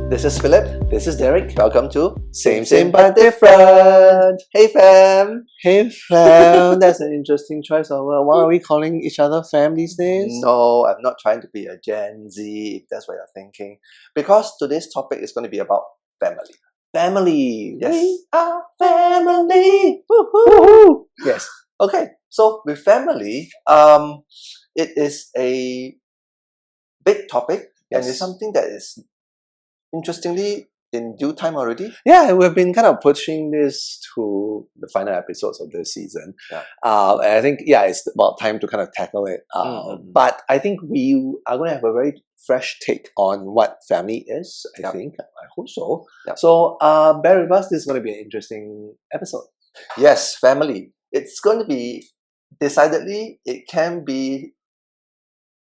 This is Philip. This is Derek. Welcome to Same But Different. Hey fam. Hey fam, that's an interesting choice of why are we calling each other fam these days? No, I'm not trying to be a Gen Z, if that's what you're thinking. Because today's topic is going to be about family. Family. Yes. We are family. Woohoo! Yes. Okay. So with family, it is a big topic, and Yes. it's something that is interestingly in due time already. Yeah, we've been kind of pushing this to the final episodes of this season. Yeah. And I think, it's about time to kind of tackle it. Mm-hmm. But I think we are going to have a very fresh take on what family is, I think. I hope so. Yep. So bear with us. This is going to be an interesting episode. Yes, family. It's going to be decidedly, it can be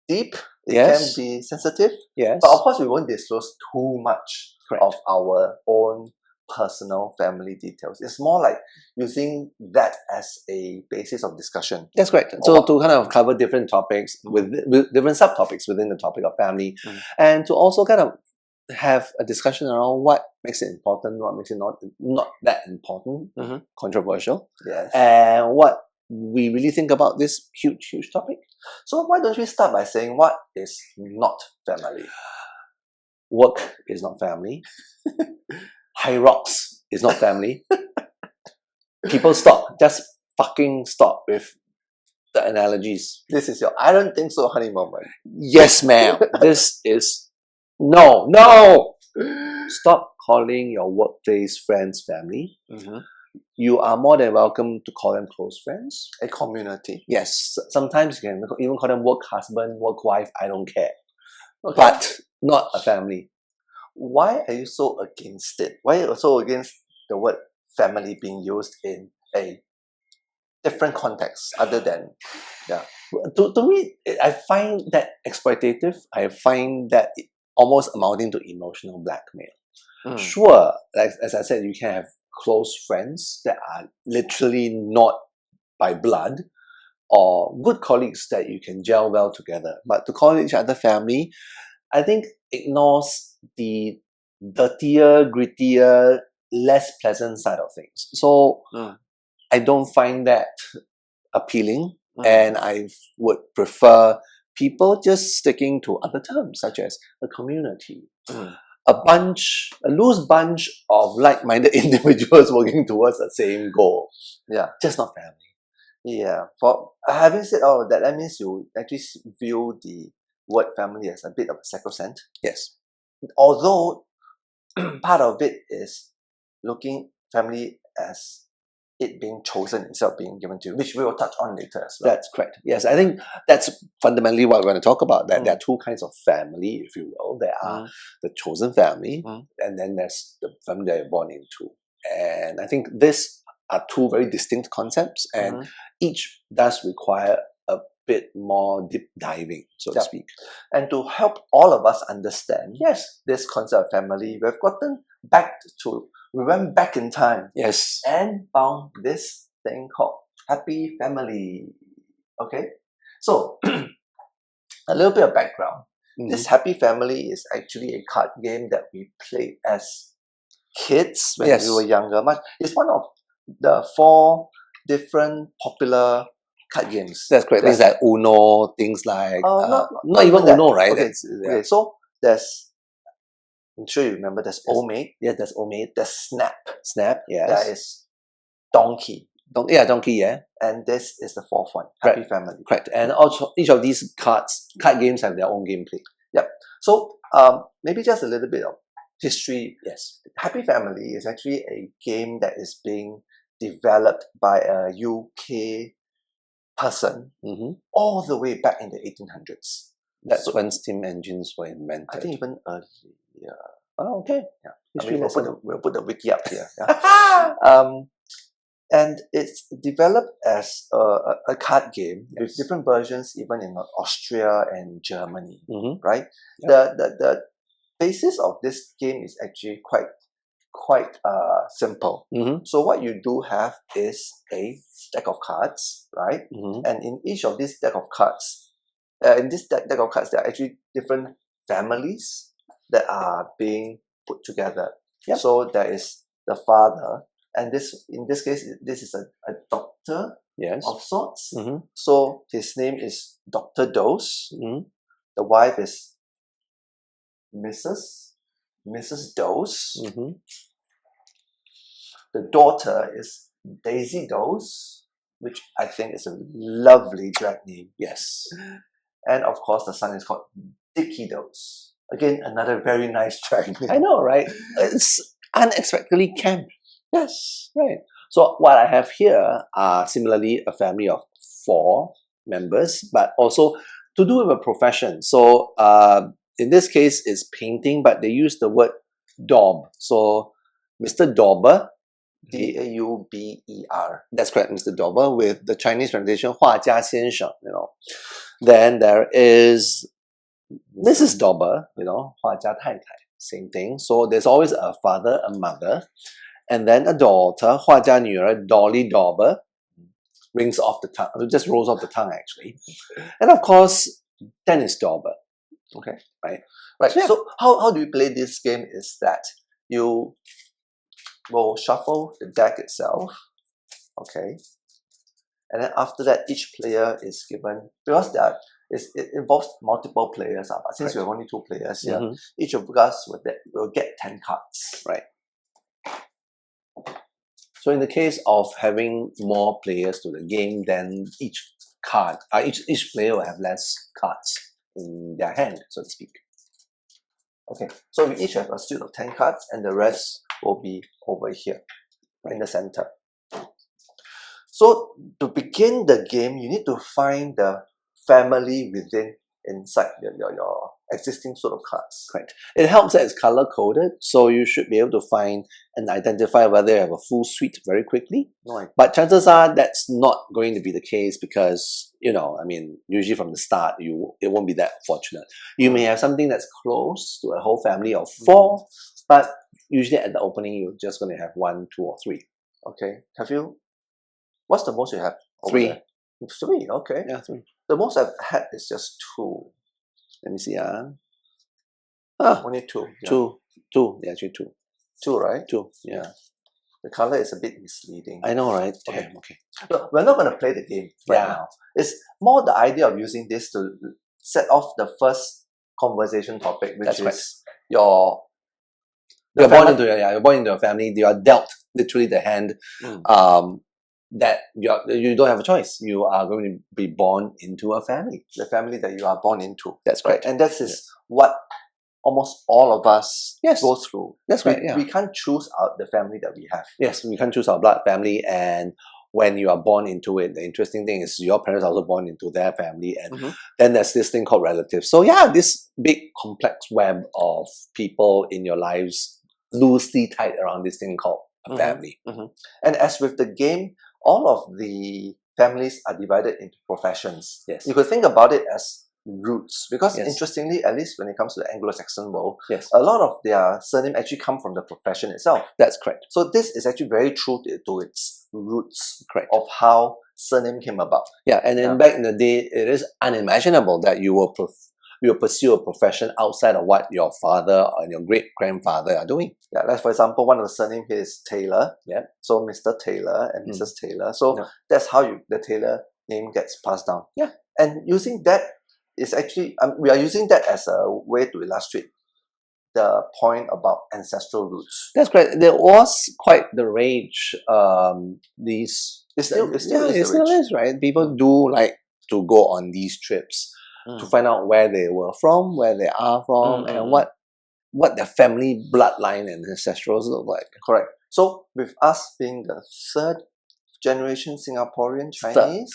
deep, it Yes. can be sensitive, Yes. but of course we won't disclose too much Correct. of our own personal family details. It's more like using that as a basis of discussion. That's correct. So to kind of cover different topics with different subtopics within the topic of family, and to also kind of have a discussion around what makes it important, what makes it not that important, controversial, Yes. and what we really think about this huge topic. So why don't we start by saying what is not family? Work is not family. High rocks is not family. People stop. Just fucking stop with the analogies. This is your I don't think so honey moment. Yes, ma'am. This is no. Stop calling your workplace friends family. You are more than welcome to call them close friends. A community. Yes, sometimes you can even call them work husband, work wife, I don't care. Okay. But not a family. Why are you so against it? Why are you so against the word family being used in a different context other than, To me, I find that exploitative. I find that almost amounting to emotional blackmail. Sure, like, as I said, you can have close friends that are literally not by blood, or good colleagues that you can gel well together. But to call each other family, I think ignores the dirtier, grittier, less pleasant side of things. So I don't find that appealing, and I would prefer people just sticking to other terms such as a community, a loose bunch of like-minded individuals working towards the same goal. Yeah. Just not family. Yeah. For having said all of that, that means you actually view the word family as a bit of a sacrosanct. Yes. Although part of it is looking family as it being chosen instead of being given to you, which we will touch on later as well. That's correct. Yes, I think that's fundamentally what we're going to talk about. That there are two kinds of family, if you will. There are the chosen family, and then there's the family that you're born into. And I think these are two very distinct concepts, and each does require a bit more deep diving, so to speak. And to help all of us understand, this concept of family, we went back in time. Yes. And found this thing called Happy Family. Okay? So, a little bit of background. This Happy Family is actually a card game that we played as kids when we were younger. It's one of the 4 different popular card games. That's correct. Things like Uno, things like not even that. Uno, right? Okay, so there's, I'm sure you remember, there's Old-Maid. Yes, there's Old-Maid. There's Snap. Yes. There is Donkey. Donkey, yeah. And this is the 4th one, Happy Family. Correct. And also each of these card games have their own gameplay. Yep. So maybe just a little bit of history. Yes. Happy Family is actually a game that is being developed by a UK person all the way back in the 1800s. That's when steam engines were invented. I think even earlier. Oh, okay. Yeah. I mean, we'll put the wiki up here. Yeah. And it's developed as a card game with different versions, even in Austria and Germany. Right. Yep. The basis of this game is actually quite simple. So what you do have is a deck of cards, right? And in each of these deck of cards, there are actually different families that are being put together. Yep. So there is the father, and in this case, this is a doctor Yes. of sorts. Mm-hmm. So his name is Dr. Dose. Mm-hmm. The wife is Mrs. Dose. Mm-hmm. The daughter is Daisy Dose, which I think is a lovely drag name. Yes. And of course, the son is called Dicky Dose. Again, another very nice drag name. I know, right? It's unexpectedly camp. Yes. Right. So what I have here are similarly a family of 4 members, but also to do with a profession. So in this case, it's painting, but they use the word daub. So Mr. Dauber, Dauber. that's correct, Mr. Dauber, with the Chinese translation 画家先生, Then there is Mrs. Dauber, 画家太太, same thing. So there's always a father, a mother, and then a daughter, 画家女儿 Dolly Dauber, rings off the tongue, just rolls off the tongue actually. And of course, Dennis Dauber. Okay. Right. Yeah. So how do you play this game is that you will shuffle the deck itself. Okay. And then after that, each player is given, because it involves multiple players, but since we have only 2 players here, each of us will get 10 cards. Right. So in the case of having more players to the game, then each player will have less cards in their hand, so to speak. Okay, so we each have a suit of 10 cards, and the rest will be over here, in the center. So to begin the game, you need to find the family inside your existing sort of cards. Correct. It helps that it's color coded, so you should be able to find and identify whether you have a full suite very quickly. Right. But chances are that's not going to be the case because, usually from the start, it won't be that fortunate. You may have something that's close to a whole family of 4, but usually at the opening, you're just going to have 1, 2, or 3. Okay. What's the most you have? 3. 3, okay. Yeah, 3. The most I've had is just 2. Let me see. Only 2. Yeah. 2. Yeah, actually 2. 2, right? 2. Yeah. The color is a bit misleading. I know, right? Okay. Okay. Look, we're not going to play the game right now. It's more the idea of using this to set off the first conversation topic, which is you're born into a family. You are dealt literally the hand. That you don't have a choice. You are going to be born into a family. The family that you are born into. That's correct. And that is what almost all of us go through. That's right. We can't choose out the family that we have. Yes, we can't choose our blood family. And when you are born into it, the interesting thing is your parents are also born into their family. And then there's this thing called relatives. So yeah, this big complex web of people in your lives loosely tied around this thing called a family. And as with the game, all of the families are divided into professions. Yes. You could think about it as roots, because interestingly, at least when it comes to the Anglo-Saxon world, a lot of their surname actually come from the profession itself. That's correct. So this is actually very true to its roots of how surname came about. Yeah, and then back in the day, it is unimaginable that you will pursue a profession outside of what your father and your great-grandfather are doing. Yeah, like for example, one of the surname here is Taylor. Yeah. So Mr. Taylor and Mrs. Taylor. So that's how the Taylor name gets passed down. Yeah. And using that is actually, we are using that as a way to illustrate the point about ancestral roots. That's correct. There was quite the rage. It still is, right? People do like to go on these trips to find out where they were from, where they are from, and what their family bloodline and ancestrals look like. Correct. So with us being the 3rd generation Singaporean Chinese,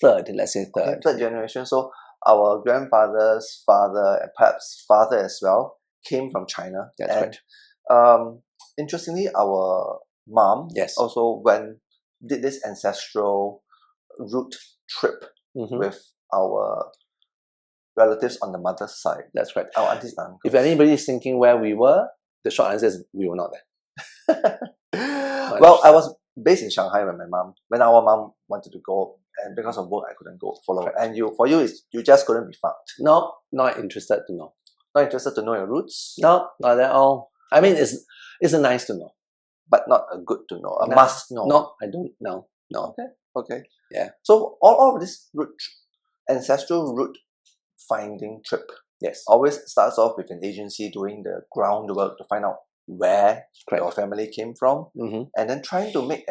third, let's say third. Okay, 3rd generation. So our grandfather's father and perhaps father as well came from China. That's right. Interestingly, our mom also did this ancestral root trip with our relatives on the mother's side. That's right. Our aunties and uncles. If anybody is thinking where we were, the short answer is we were not there. Well, I was based in Shanghai when our mom wanted to go, and because of work I couldn't go follow. Right. And you just couldn't be found. No, not interested to know. Not interested to know your roots? No, not at all. I mean, it's a nice to know. But not a good to know, a No, must know. No, I don't know. No. Okay. Yeah. So all of this ancestral root finding trip Yes. always starts off with an agency doing the groundwork to find out where your family came from, and then trying to make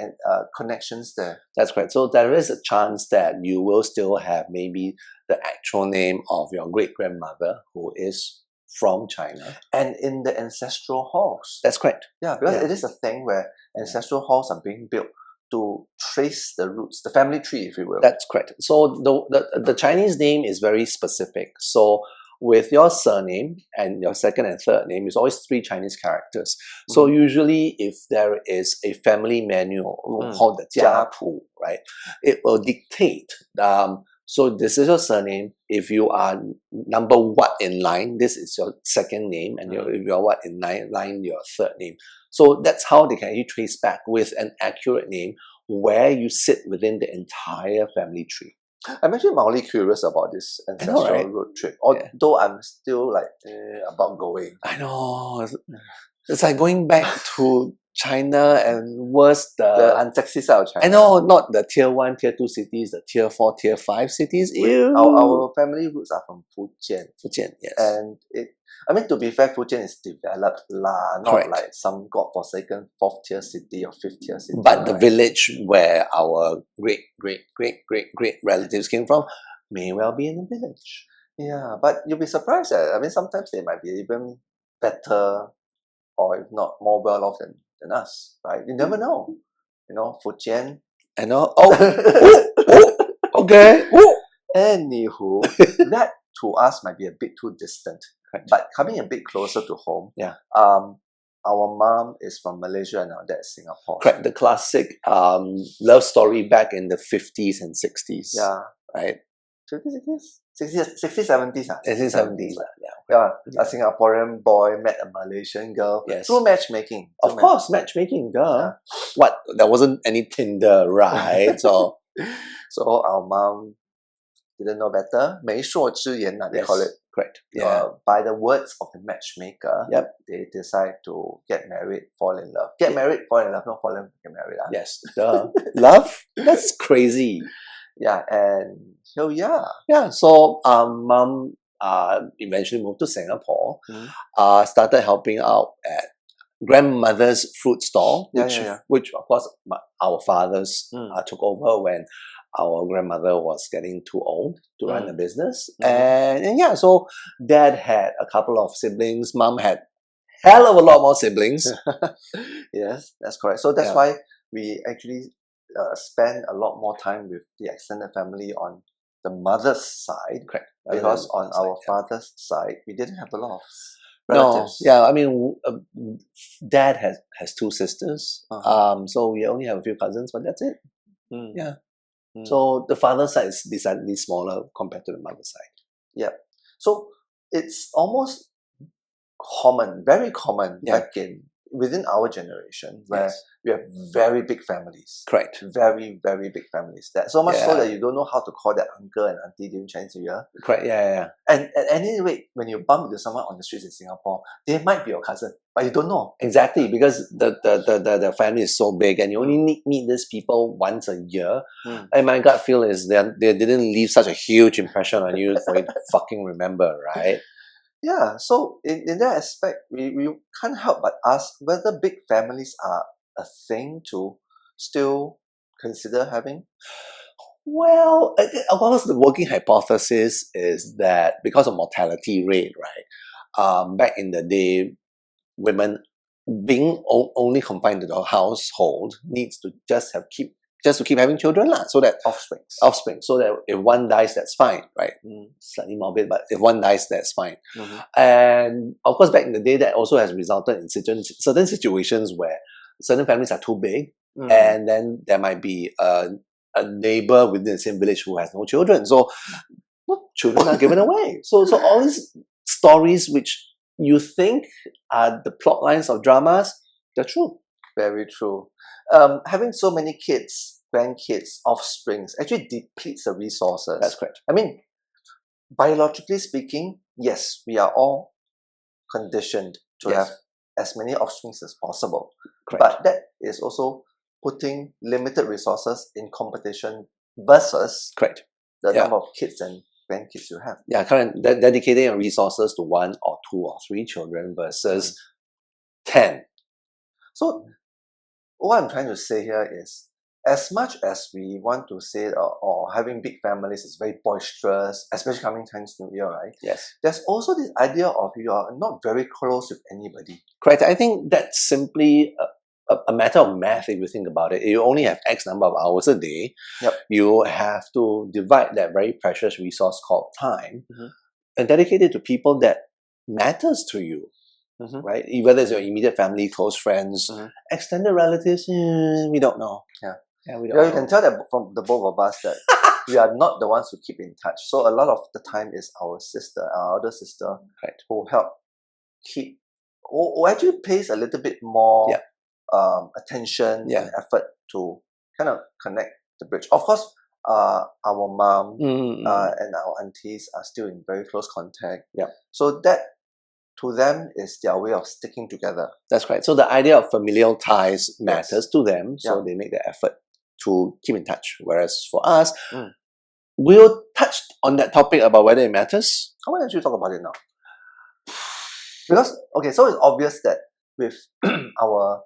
connections there. That's correct. So there is a chance that you will still have maybe the actual name of your great-grandmother who is from China. And in the ancestral halls. That's correct. Yeah, because it is a thing where ancestral halls are being built to trace the roots, the family tree, if you will. That's correct. So the Chinese name is very specific. So with your surname and your second and third name, it's always 3 Chinese characters. So usually if there is a family manual called the Jia Pu, right, it will dictate, so this is your surname. If you are number what in line, this is your second name, and if you're what in line, your third name. So that's how they can actually trace back with an accurate name where you sit within the entire family tree. I'm actually mildly curious about this ancestral road trip, although I'm still like about going. I know. It's like going back to China and worse the unsexy side of China. I know, not the tier 1, tier 2 cities, the tier 4, tier 5 cities. Our family roots are from Fujian. Fujian, yes. And to be fair, Fujian is developed not like some godforsaken 4th tier city or 5th tier city. But the village where our great relatives came from may well be in the village. Yeah, but you'll be surprised that, sometimes they might be even better or if not more well off than us, right? You never know. Fujian. I know. Okay. Anywho, that to us might be a bit too distant. But coming a bit closer to home, our mom is from Malaysia and our dad is Singapore. Correct. The classic love story back in the 50s and 60s. Yeah. Right? 50s, 60s, 60s, 70s. 60s, 70s. Yeah. A Singaporean boy met a Malaysian girl through matchmaking. Of course, matchmaking, duh. What? There wasn't any Tinder, right? So our mom didn't know better. 媒妁之言, they call it. Correct. By the words of the matchmaker, they decide to get married, fall in love. Get married, fall in love, not fall in love, get married. Yes. Duh. Love? That's crazy. Yeah, and so Yeah, so mom eventually moved to Singapore, started helping out at grandmother's fruit stall, which of course our fathers took over when our grandmother was getting too old to run the business. And so dad had a couple of siblings, mom had hell of a lot more siblings. Yes, that's correct. So that's why we actually spend a lot more time with the extended family on the mother's side. Correct. Because on our father's side, we didn't have a lot of relatives. Dad has 2 sisters. So we only have a few cousins, but that's it. So the father's side is decidedly smaller compared to the mother's side. Yeah. So it's almost common, very common within our generation where we have very big families. Correct. Very, very big families. That so much so that you don't know how to call that uncle and auntie during Chinese New Year. Correct. Yeah. And at any rate, when you bump into someone on the streets in Singapore, they might be your cousin, but you don't know. Exactly, because the family is so big and you only meet these people once a year. And my gut feel is they didn't leave such a huge impression on you for you to fucking remember, right? Yeah, so in that aspect, we can't help but ask whether big families are a thing to still consider having. Well, of course, the working hypothesis is that because of mortality rate, right? Back in the day, women being only confined to the household needs to just to keep having children, so that offspring, so that if one dies, that's fine, right? Slightly morbid, but if one dies, that's fine. And of course, back in the day, that also has resulted in certain situations where certain families are too big, and then there might be a neighbor within the same village who has no children, so children are given away. So all these stories which you think are the plot lines of dramas, they're true. Very true. Having so many kids, grandkids, offsprings actually depletes the resources. That's correct. Biologically speaking, yes, we are all conditioned to have as many offspring as possible. Correct. But that is also putting limited resources in competition versus Correct. the Yeah. number of kids and grandkids you have. Yeah, dedicating your resources to 1 or 2 or 3 children versus 10. So what I'm trying to say here is, as much as we want to say or having big families is very boisterous, especially coming Chinese New Year, right? Yes. There's also this idea of you are not very close with anybody. Correct. I think that's simply a matter of math if you think about it. You only have X number of hours a day. Yep. You have to divide that very precious resource called time and dedicate it to people that matters to you. Right? Whether it's your immediate family, close friends, extended relatives, we don't know. Yeah, we don't know. You can tell that from the both of us that we are not the ones who keep in touch. So a lot of the time is our sister, our older sister, who help keep, who actually pays a little bit more attention and effort to kind of connect the bridge. Of course, our mom and our aunties are still in very close contact. So that to them is their way of sticking together. That's right. So the idea of familial ties matters to them, so they make the effort to keep in touch. Whereas for us, we'll touch on that topic about whether it matters. Why don't you talk about it now? Because, okay, so it's obvious that with our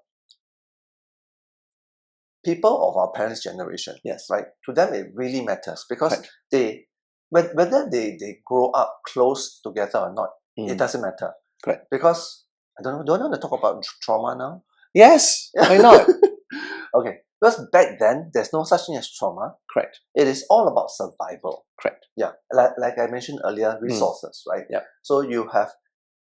people of our parents' generation, right, to them it really matters because they, whether they grow up close together or not, it doesn't matter. Correct. Because, I don't know, do I want to talk about trauma now? Yes, why not? Okay, because back then, there's no such thing as trauma. Correct. It is all about survival. Correct. Yeah, like I mentioned earlier, resources, right? Yeah. So you have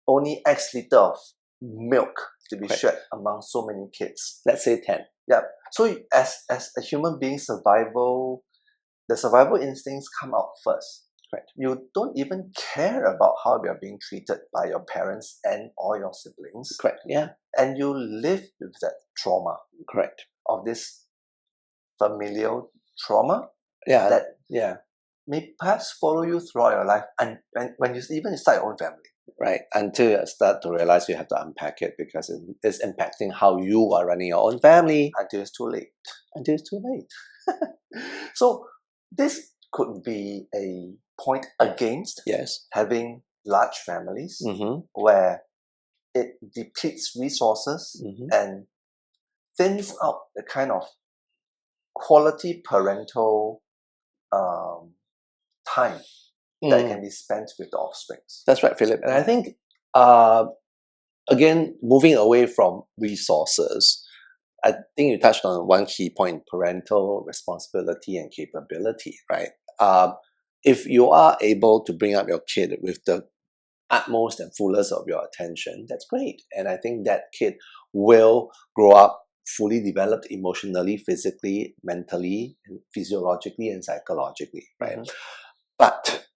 only X liter of milk to be shared among so many kids. Let's say 10. Yeah. So as a human being, the survival instincts come out first. Correct. You don't even care about how you are being treated by your parents and or your siblings. Correct. Yeah. And you live with that trauma. Correct. Of this familial trauma. Yeah. That may perhaps follow you throughout your life and when you even start your own family. Right. Until you start to realize you have to unpack it because it's impacting how you are running your own family. Until it's too late. Until it's too late. So this could be a point against having large families where it depletes resources and thins out the kind of quality parental time that can be spent with the offspring. That's right, Philip. And I think, again, moving away from resources, I think you touched on one key point, parental responsibility and capability, right? If you are able to bring up your kid with the utmost and fullest of your attention, that's great. And I think that kid will grow up fully developed emotionally, physically, mentally, physiologically, and psychologically, right? But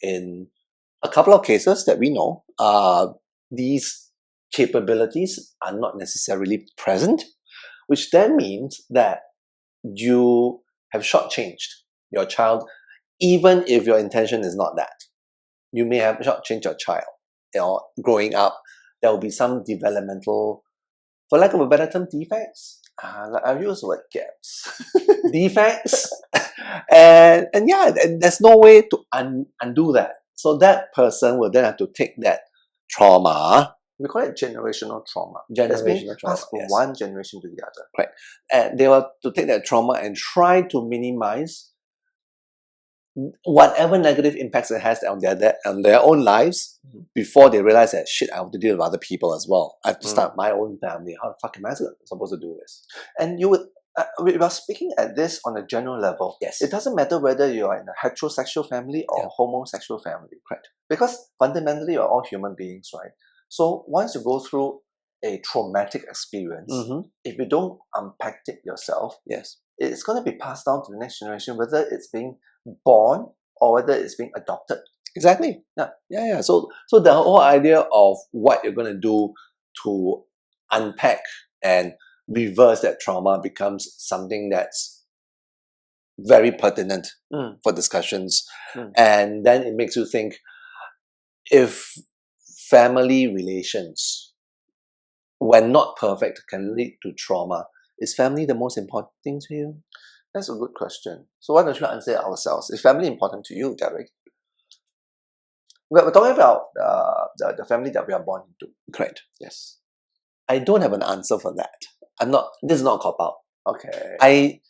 in a couple of cases that we know, these capabilities are not necessarily present, which then means that you have shortchanged your child, even if your intention is not that. You may have shortchanged your child. You know, growing up, there will be some developmental, for lack of a better term, defects. I'll use the word gaps. Defects. and there's no way to undo that. So that person will then have to take that trauma. We call it generational trauma. Generational trauma. Passed from one generation to the other. Right. And they will to take that trauma and try to minimize whatever negative impacts it has on their own lives before they realize that, shit, I have to deal with other people as well. I have to start my own family. How the fuck am I supposed to do this? And you would, we are speaking at this on a general level. Yes. It doesn't matter whether you are in a heterosexual family or homosexual family. Correct. Because fundamentally, you're all human beings, right? So once you go through a traumatic experience, if you don't unpack it yourself, it's going to be passed down to the next generation, whether it's being born or whether it's being adopted. Exactly. Yeah. So the whole idea of what you're going to do to unpack and reverse that trauma becomes something that's very pertinent for discussions. And then it makes you think, if family relations when not perfect, can lead to trauma. Is family the most important thing to you? That's a good question. So why don't you answer it ourselves? Is family important to you, Derek? We're talking about the family that we are born into. Correct. Yes. I don't have an answer for that. This is not a cop-out. Okay. I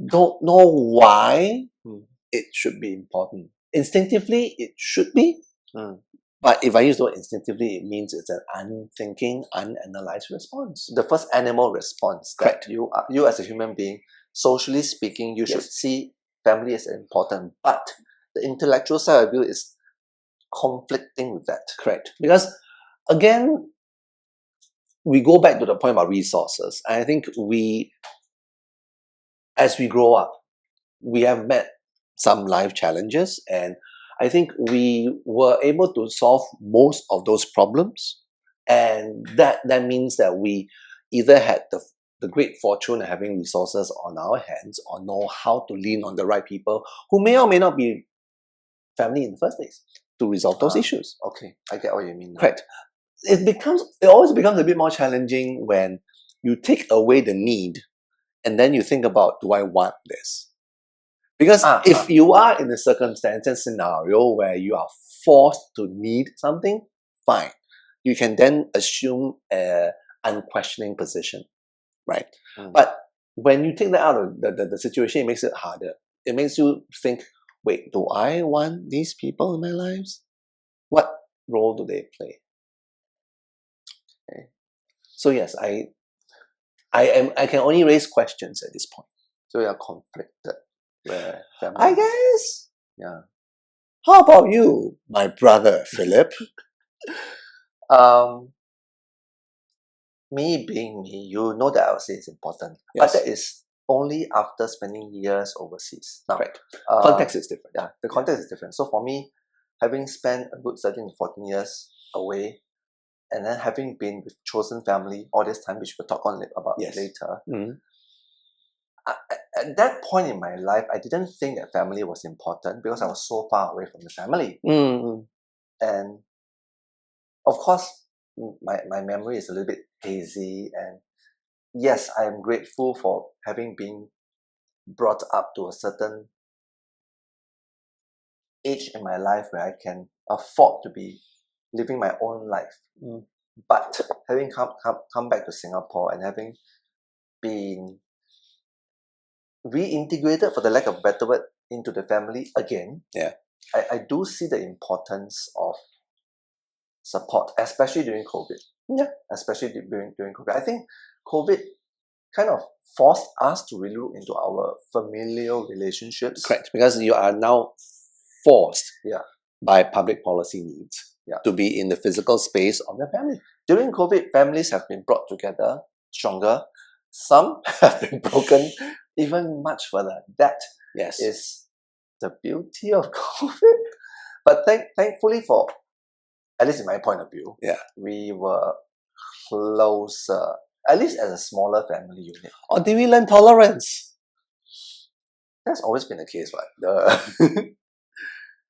don't know why Hmm. it should be important. Instinctively, it should be. Hmm. But if I use the word instinctively, it means it's an unthinking, unanalyzed response. The first animal response Correct. that you as a human being, socially speaking, you should Yes. see family as important. But the intellectual side of you is conflicting with that. Correct. Because again, we go back to the point about resources. I think as we grow up, we have met some life challenges, and I think we were able to solve most of those problems. And that means that we either had the great fortune of having resources on our hands, or know how to lean on the right people who may or may not be family in the first place to resolve those issues. Okay, I get what you mean now. Correct. It always becomes a bit more challenging when you take away the need and then you think about, do I want this? Because if you are in a circumstance and scenario where you are forced to need something, fine. You can then assume an unquestioning position, right? But when you take that out of the situation, it makes it harder. It makes you think, wait, do I want these people in my lives? What role do they play? Okay. So yes, I can only raise questions at this point. So you are conflicted. Where family I guess. Yeah. How about you, my brother Philip? Me being me, you know that I would say it's important. Yes. But that is only after spending years overseas. Now, Correct. Context is different. Yeah, the context is different. So for me, having spent a good 13 to 14 years away, and then having been with chosen family all this time, which we'll talk on about later, at that point in my life, I didn't think that family was important because I was so far away from the family. And of course, my memory is a little bit hazy, and yes, I am grateful for having been brought up to a certain age in my life where I can afford to be living my own life. But having come back to Singapore and having been reintegrated, for the lack of a better word, into the family again, I do see the importance of support, especially during COVID. Especially during COVID. I think COVID kind of forced us to really look into our familial relationships. Correct, because you are now forced by public policy needs to be in the physical space of your family. During COVID, families have been brought together stronger. Some have been broken even much further. That is the beauty of COVID. But thankfully for, at least in my point of view, we were closer, at least as a smaller family unit. Or did we learn tolerance? That's always been the case, right?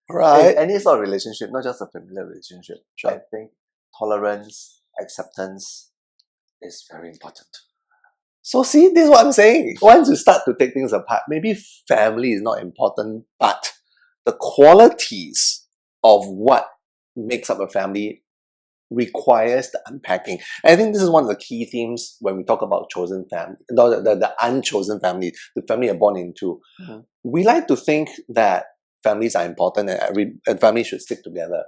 Right. In any sort of relationship, not just a familiar relationship. I think tolerance, acceptance is very important. So see, this is what I'm saying. Once you start to take things apart, maybe family is not important, but the qualities of what makes up a family requires the unpacking. And I think this is one of the key themes when we talk about chosen family, the unchosen family, the family you're born into. We like to think that families are important and family should stick together.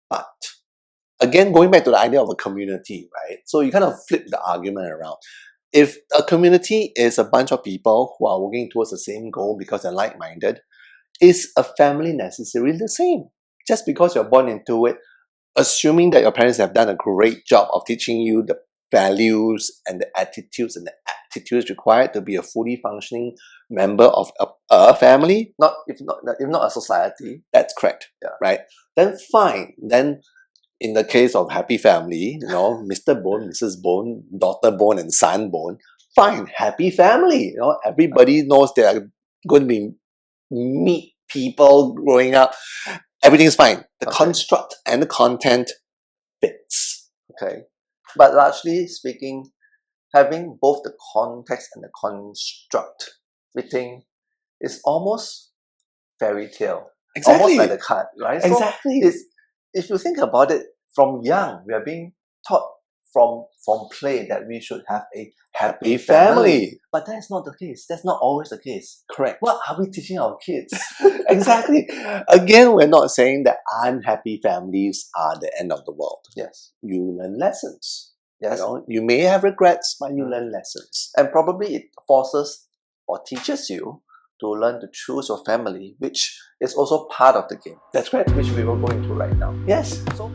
But again, going back to the idea of a community, right? So you kind of flip the argument around. If a community is a bunch of people who are working towards the same goal because they're like-minded, is a family necessarily the same? Just because you're born into it, assuming that your parents have done a great job of teaching you the values and the attitudes and the aptitudes required to be a fully functioning member of a family, if not a society. That's correct, right? Then fine. Then in the case of happy family, Mr. Bone, Mrs. Bone, daughter Bone, and son Bone, fine, happy family. Everybody knows they are going to be meet people growing up. Everything is fine. The construct and the content fits. Okay. But largely speaking, having both the context and the construct fitting is almost fairy tale. Almost like the card, right? Exactly. So if you think about it, from young, we are being taught from play that we should have a happy family. But that is not the case. That's not always the case. Correct. What are we teaching our kids? Exactly. Again, we're not saying that unhappy families are the end of the world. Yes. You learn lessons. Yes. You may have regrets, but you learn lessons. And probably it forces or teaches you to learn to choose your family, which is also part of the game. That's correct. Which we will go into right now. Yes. So